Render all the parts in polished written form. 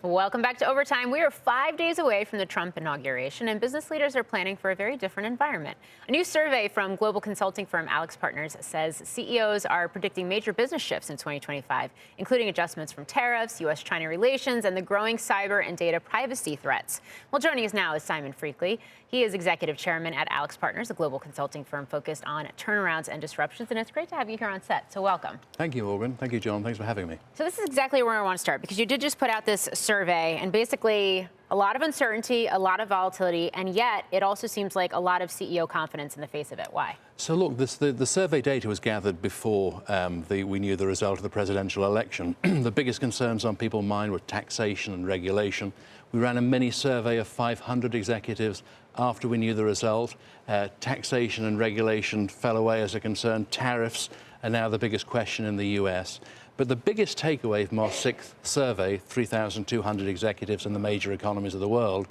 Welcome back to Overtime. We are 5 days away from the Trump inauguration, and business leaders are planning for a very different environment. A new survey from global consulting firm AlixPartners says CEOs are predicting major business shifts in 2025, including adjustments from tariffs, U.S.-China relations, and the growing cyber and data privacy threats. Well, joining us now is Simon Freakley. He is executive chairman at AlixPartners, a global consulting firm focused on turnarounds and disruptions, and it's great to have you here on set, so welcome. Thank you, Morgan. Thank you, John. Thanks for having me. So this is exactly where I want to start, because you did just put out this survey, and basically a lot of uncertainty, a lot of volatility, and yet it also seems like a lot of CEO confidence in the face of it. Why? So look, the survey data was gathered before we knew the result of the presidential election. The biggest concerns on people's mind were taxation and regulation. We ran a mini survey of 500 executives after we knew the result. Taxation and regulation fell away as a concern. Tariffs are now the biggest question in the US. But the biggest takeaway from our sixth survey, 3,200 executives in the major economies of the world,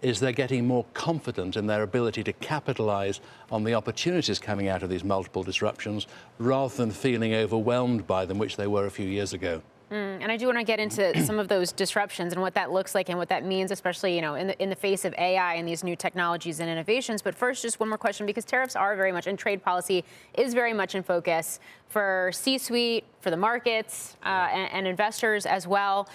is they're getting more confident in their ability to capitalize on the opportunities coming out of these multiple disruptions rather than feeling overwhelmed by them, which they were a few years ago. And I do want to get into some of those disruptions and what that looks like and what that means, especially, in the face of AI and these new technologies and innovations. But first, just one more question, because tariffs are very much, and trade policy is very much in focus for C-suite, for the markets, and investors as well.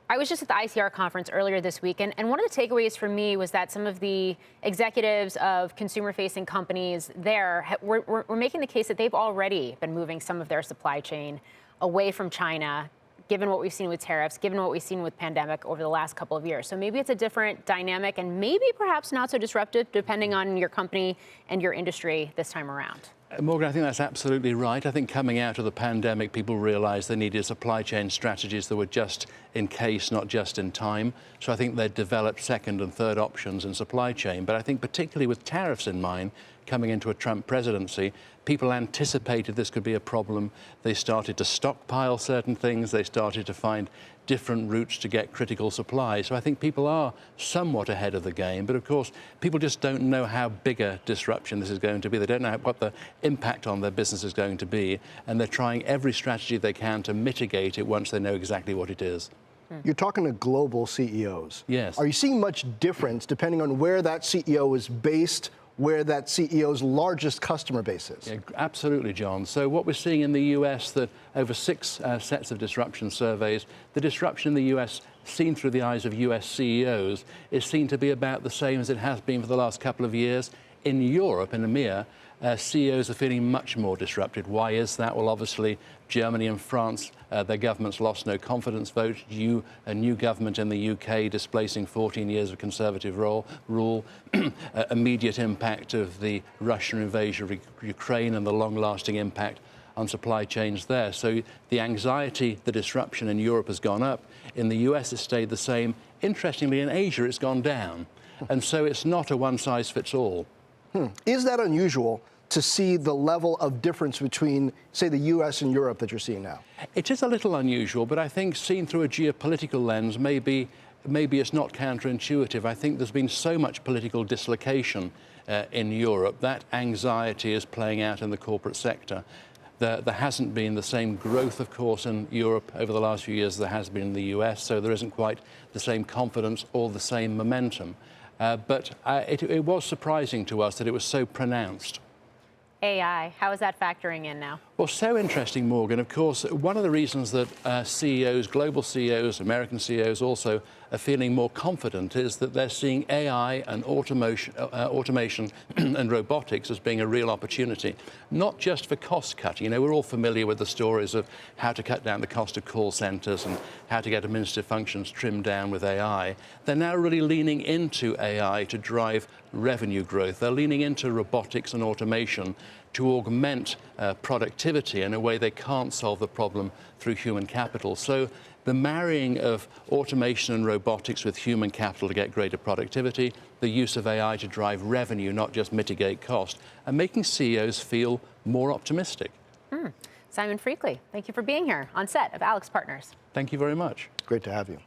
I was just at the ICR conference earlier this week, and one of the takeaways for me was that some of the executives of consumer-facing companies there were making the case that they've already been moving some of their supply chain away from China, given what we've seen with tariffs, given what we've seen with pandemic over the last couple of years. So maybe it's a different dynamic and maybe perhaps not so disruptive depending on your company and your industry this time around. Morgan, I think that's absolutely right. I think coming out of the pandemic, people realized they needed supply chain strategies that were just in case, not just in time. So I think they developed second and third options in supply chain. But I think particularly with tariffs in mind, coming into a Trump presidency, people anticipated this could be a problem. They started to stockpile certain things. They started to find different routes to get critical supplies. So I think people are somewhat ahead of the game. But of course, people just don't know how big a disruption this is going to be. They don't know what the impact on their business is going to be. And they're trying every strategy they can to mitigate it once they know exactly what it is. You're talking to global CEOs. Yes. Are you seeing much difference depending on where that CEO is based, where that CEO's largest customer base is? Yeah, absolutely, John. So what we're seeing in the US, that over six sets of disruption surveys, the disruption in the US seen through the eyes of US CEOs is seen to be about the same as it has been for the last couple of years. In Europe, in EMEA, CEOs are feeling much more disrupted. Why is that? Well, obviously, Germany and France, their governments lost no confidence vote. A new government in the UK displacing 14 years of conservative rule. Immediate impact of the Russian invasion of Ukraine and the long-lasting impact on supply chains there. So the anxiety, the disruption in Europe has gone up. In the US, it's stayed the same. Interestingly, in Asia, it's gone down. And so it's not a one-size-fits-all. Is that unusual to see the level of difference between, say, the U.S. and Europe that you're seeing now? It is a little unusual, but I think seen through a geopolitical lens, maybe it's not counterintuitive. I think there's been so much political dislocation in Europe. That anxiety is playing out in the corporate sector. There hasn't been the same growth, of course, in Europe over the last few years as there has been in the US, so there isn't quite the same confidence or the same momentum. But it was surprising to us that it was so pronounced. AI, how is that factoring in now? Well, so interesting, Morgan. Of course, one of the reasons that CEOs, global CEOs, American CEOs also are feeling more confident is that they're seeing AI and automation and robotics as being a real opportunity, not just for cost cutting. We're all familiar with the stories of how to cut down the cost of call centers and how to get administrative functions trimmed down with AI. They're now really leaning into AI to drive revenue growth. They're leaning into robotics and automation to augment productivity in a way they can't solve the problem through human capital. So the marrying of automation and robotics with human capital to get greater productivity, the use of AI to drive revenue, not just mitigate cost, and making CEOs feel more optimistic. Simon Freakley, thank you for being here on set of AlixPartners. Thank you very much. Great to have you.